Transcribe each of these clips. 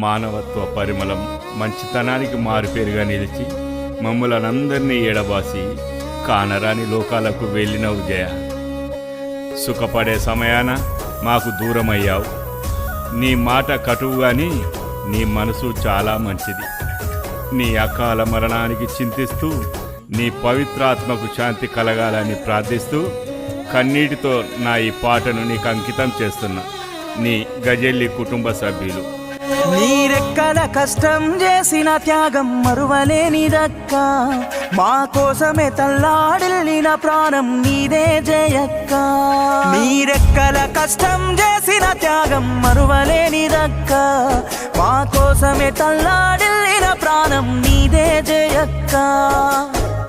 మానవత్వ పరిమళం మంచితనానికి మారుపేరుగా నిలిచి మమ్ములనందరినీ ఎడబాసి కానరాని లోకాలకు వెళ్ళినవు జయ. సుఖపడే సమయాన మాకు దూరమయ్యావు. నీ మాట కటువుగాని నీ మనసు చాలా మంచిది. నీ అకాల మరణానికి చింతిస్తూ నీ పవిత్రాత్మకు శాంతి కలగాలని ప్రార్థిస్తూ కన్నీటితో నా ఈ పాటను నీకు అంకితం చేస్తున్నా. నీ గజెల్లి కుటుంబ సభ్యులు. నీరెక్కల కష్టం చేసిన త్యాగం మరువలేనిదక్క, మా కోసమే తల్లాడిల్లిన ప్రాణం నీదే జయక్క. నీరెక్కల కష్టం చేసిన త్యాగం మరువలేనిదక్క, మా కోసమే తల్లాడిల్లిన ప్రాణం నీదే జయక్క.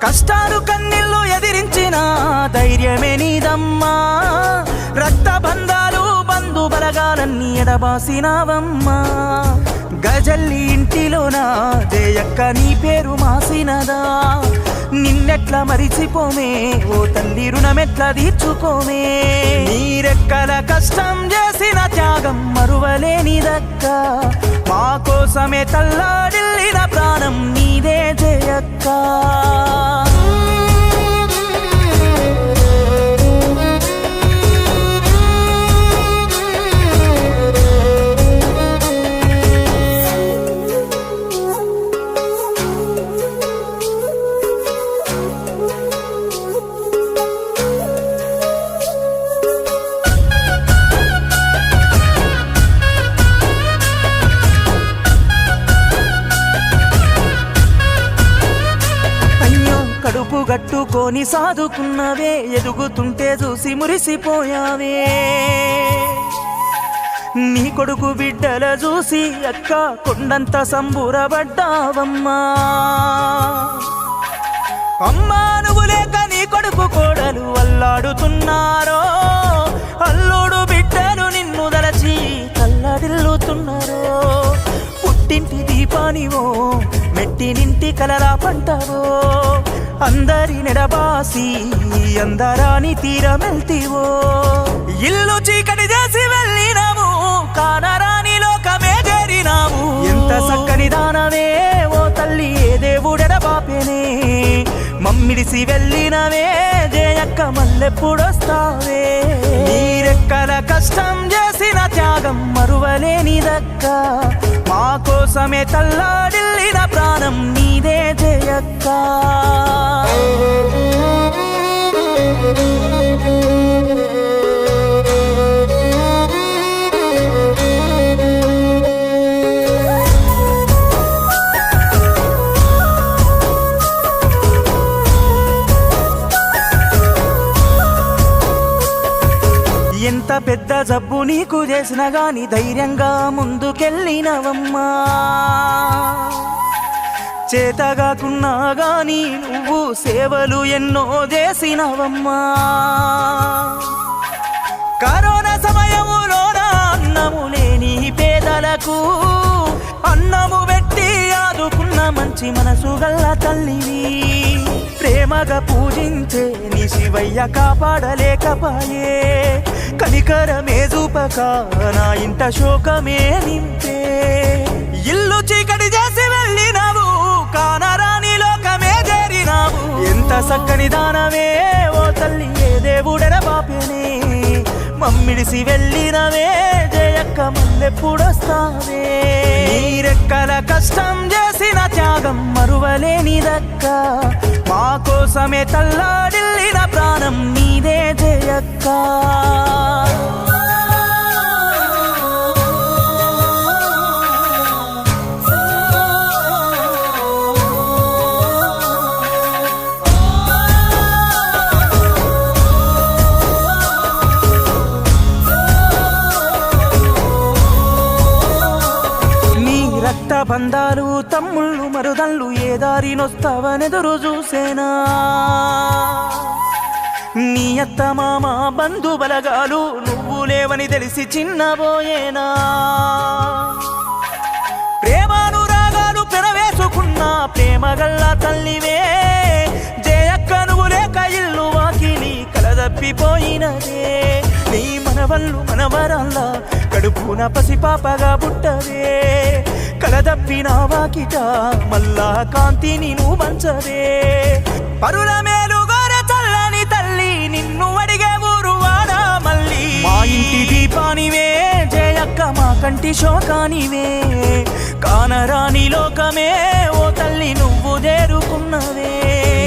కష్టాలు కన్నీళ్ళు ఎదిరించిన ధైర్యమే నీదమ్మా, రక్త బంధాలు బంధు బలగాలన్నీ ఎడబాసినావమ్మా. గజల్లి ఇంటిలోనా జయక్క నీ పేరు మాసినదా, నిన్నెట్లా మరిచిపోమే ఓ తల్లి రుణమెట్లా తీర్చుకోమే. నీరెక్కల కష్టం చేసిన త్యాగం మరువలేనిదక్క, మా కోసమే తల్లాడిల్లిన ప్రాణం నీదే జయక్క. కడుపు గట్టుకొని సాదుకున్నవే, ఎదుగుతుంటే చూసి మురిసిపోయావే. నీ కొడుకు బిడ్డల చూసి అక్క కొండంత సంబురపడ్డావమ్మా. అమ్మా నువ్వు లేక నీ కొడుకు కోడలు అల్లాడుతున్నారో, అల్లుడు బిడ్డలు నిన్ను దలచి తల్లడిల్లుతున్నారో. పుట్టింటి దీపానివో మెట్టినింటి కలరా పంటవో, అందరి నెడబాసి అందరాని తీరమెల్తివో. ఇల్లు చీకటి చేసి వెళ్ళినాము, కానరాని లోకమే చేరినాము. ఎంత సక్కని దానవే ఓ తల్లి, ఏ దేవుడెడబాపెనే మమ్మిడిసి వెళ్ళినవే జయక్క మల్లెప్పుడొస్తావే. నీరెక్కల కష్టం చేసిన త్యాగం మరువలేనిదక్క, మా కోసమే తల్లాడిల్లిన ప్రాణం నీదే జయక్క. ఎంత పెద్ద జబ్బు నీకు చేసినా గాని ధైర్యంగా ముందుకెళ్ళినవమ్మా. చేతగాకున్నా గాని నువ్వు సేవలు ఎన్నో చేసినవమ్మా. కరోనా సమయములోన అన్నము లేని పేదలకు అన్నము పెట్టి ఆదుకున్న మంచి మనసు గల్ల తల్లివి. ప్రేమగా పూజించే నీ శివయ్య కాపాడలేకపాయే, కనికరమే చూపక నా ఇంట శోకమే నింపే. ఇల్లు చీకటి చేసి వెళ్ళినావు, కానరాని లోకమే చేరినావు. ఎంత సక్కని దానవే ఓ తల్లి, ఏ దేవుడెడబాపెనే మమ్మిడిసి వెళ్ళినవే జయక్క మల్లెప్పుడొస్తావే. నీరెక్కల కష్టం చేసిన త్యాగం మరువలేనిదక్క, మా కోసమే తల్లాడిల్లిన ప్రాణం నీదే జయక్క. రక్త బంధాలు తమ్ముళ్ళు మరుదళ్ళు ఏ దారినొస్తావనెదురు చూసేనా. నీ అత్త మామ బంధు బలగాలు నువ్వు లేవని తెలిసి చిన్నబోయేనా. ప్రేమానురాగాలు పెనవేసుకున్న ప్రేమగల్ల తల్లివే జయక్క, నువ్వు లేక ఇల్లు వాకిలి కలదప్పిపోయినదే. నీ మనవళ్ళు మనవరాళ్ళ కడుపున పసిపాపగా పుట్టవే. వెలదప్పిన వాకిట మల్లా కాంతిని నువ్వు పంచవే పరుల మేలుగోర చల్లని తల్లి నిన్ను అడిగే ఊరు వాడా మళ్ళీ మా ఇంటి దీపానివే జయక్క మా కంటి శోకానివే కానరాని లోకమే ఓ తల్లి నువ్వు చేరుకున్నవే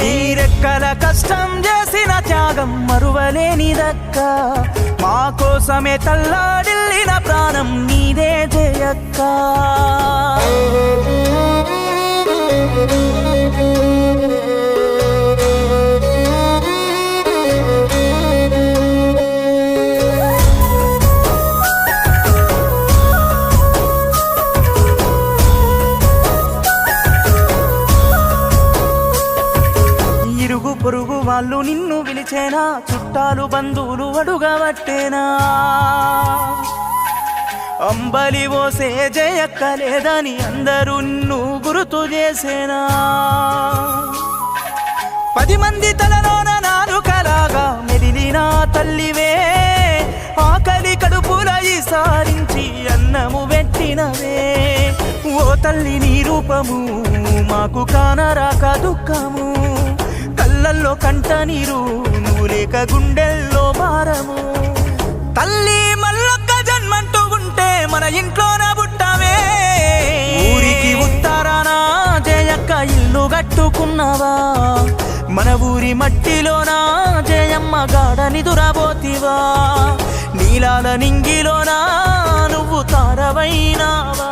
నీరెక్కల కష్టం చేసిన త్యాగం మరువలేనిదక్క మా కోసమే తల్లాడిల్లిన ప్రాణం నీదే జయక్క ఇరుగు పొరుగు వాళ్ళు నిన్ను పిలిచేనా చుట్టాలు బంధువులు అడుగబట్టేనా అంబలి ఓసే జయక్క లేదని అందరూ నిన్ను గుర్తు చేసేనా 10 మంది తలలోన నాలుకలాగా మెదిలిన తల్లివే ఆకలి కడుపుల సారించి అన్నము పెట్టినవే ఓ తల్లి నీ రూపము మాకు కానరాక దుఃఖము కళ్ళల్లో కంట నీరు నువ్వు లేక గుండెల్లో భారము తల్లి మల్లొక్క జన్మంటూ ఉంటే మన ఇంట్లోన పుట్టావే ఊరికి ఉత్తరాన జయక్క ఇల్లు కట్టుకున్నావా మన ఊరి మట్టిలోనా జయమ్మ గాడని దురబోతివా నీలాల నింగిలోనా నువ్వు తారవైనావా